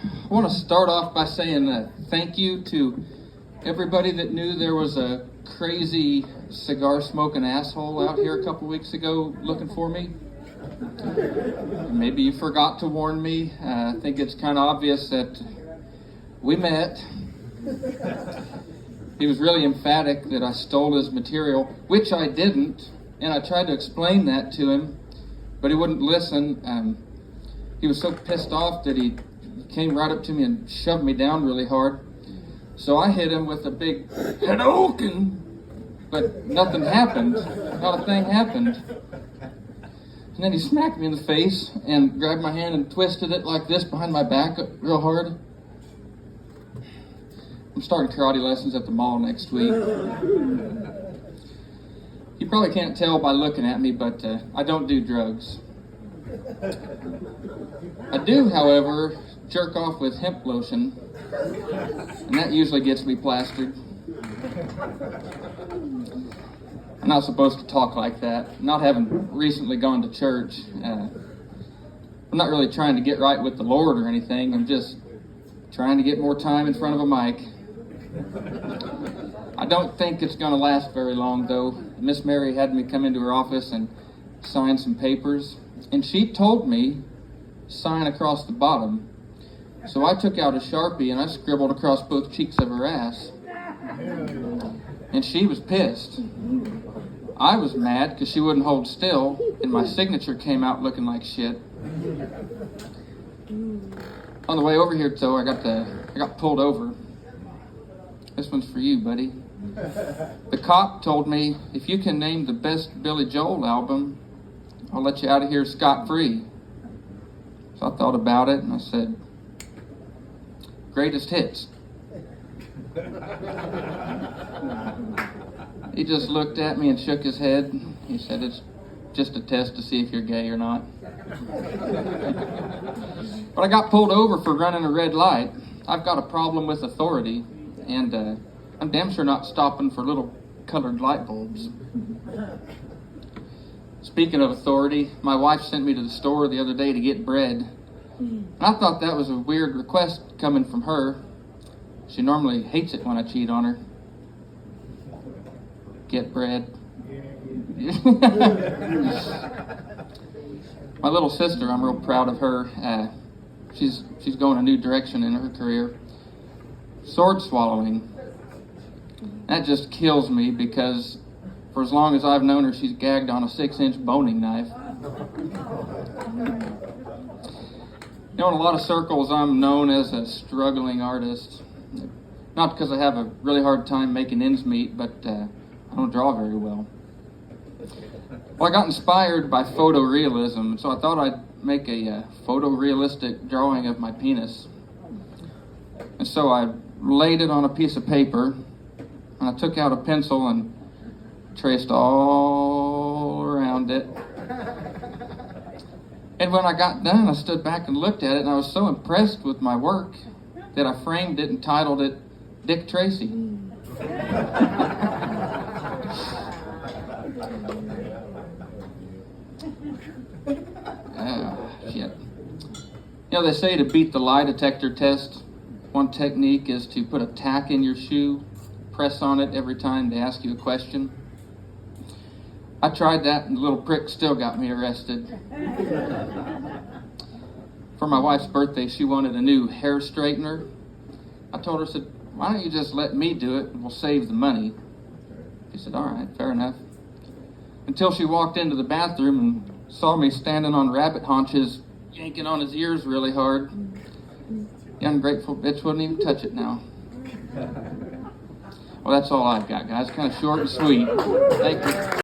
I want to start off by saying thank you to everybody that knew there was a crazy cigar smoking asshole out here a couple weeks ago looking for me. Maybe you forgot to warn me. I think it's kind of obvious that we met. He was really emphatic that I stole his material, which I didn't, and I tried to explain that to him, but he wouldn't listen. He was so pissed off that he came right up to me and shoved me down really hard. So I hit him with a big Hadouken, but nothing happened. Not a thing happened. And then he smacked me in the face and grabbed my hand and twisted it like this behind my back real hard. I'm starting karate lessons at the mall next week. You probably can't tell by looking at me, but I don't do drugs. I do, however, jerk off with hemp lotion, and that usually gets me plastered. I'm not supposed to talk like that. Not having recently gone to church, I'm not really trying to get right with the Lord or anything. I'm just trying to get more time in front of a mic. I don't think it's going to last very long, though. Miss Mary had me come into her office and sign some papers, and she told me sign across the bottom. So I took out a Sharpie and I scribbled across both cheeks of her ass. And she was pissed. I was mad because she wouldn't hold still, and my signature came out looking like shit. On the way over here, though, I got pulled over. This one's for you, buddy. The cop told me, if you can name the best Billy Joel album, I'll let you out of here scot-free. So I thought about it and I said, greatest hits. He just looked at me and shook his head. He said, it's just a test to see if you're gay or not. But I got pulled over for running a red light. I've got a problem with authority, and I'm damn sure not stopping for little colored light bulbs. Speaking of authority, my wife sent me to the store the other day to get bread. I thought that was a weird request coming from her. She normally hates it when I cheat on her. Get bread. My little sister, I'm real proud of her. She's going a new direction in her career. Sword swallowing. That just kills me because for as long as I've known her, she's gagged on a 6-inch boning knife. You know, in a lot of circles, I'm known as a struggling artist. Not because I have a really hard time making ends meet, but I don't draw very well. Well, I got inspired by photorealism, so I thought I'd make a photorealistic drawing of my penis. And so I laid it on a piece of paper, and I took out a pencil and traced all around it. And when I got done, I stood back and looked at it, and I was so impressed with my work that I framed it and titled it Dick Tracy. Shit. You know, they say to beat the lie detector test, one technique is to put a tack in your shoe, press on it every time they ask you a question. I tried that, and the little prick still got me arrested. For my wife's birthday, she wanted a new hair straightener. I told her, I said, why don't you just let me do it and we'll save the money? She said, all right, fair enough. Until she walked into the bathroom and saw me standing on rabbit haunches, yanking on his ears really hard. The ungrateful bitch wouldn't even touch it now. Well, that's all I've got, guys. Kind of short and sweet. Thank you.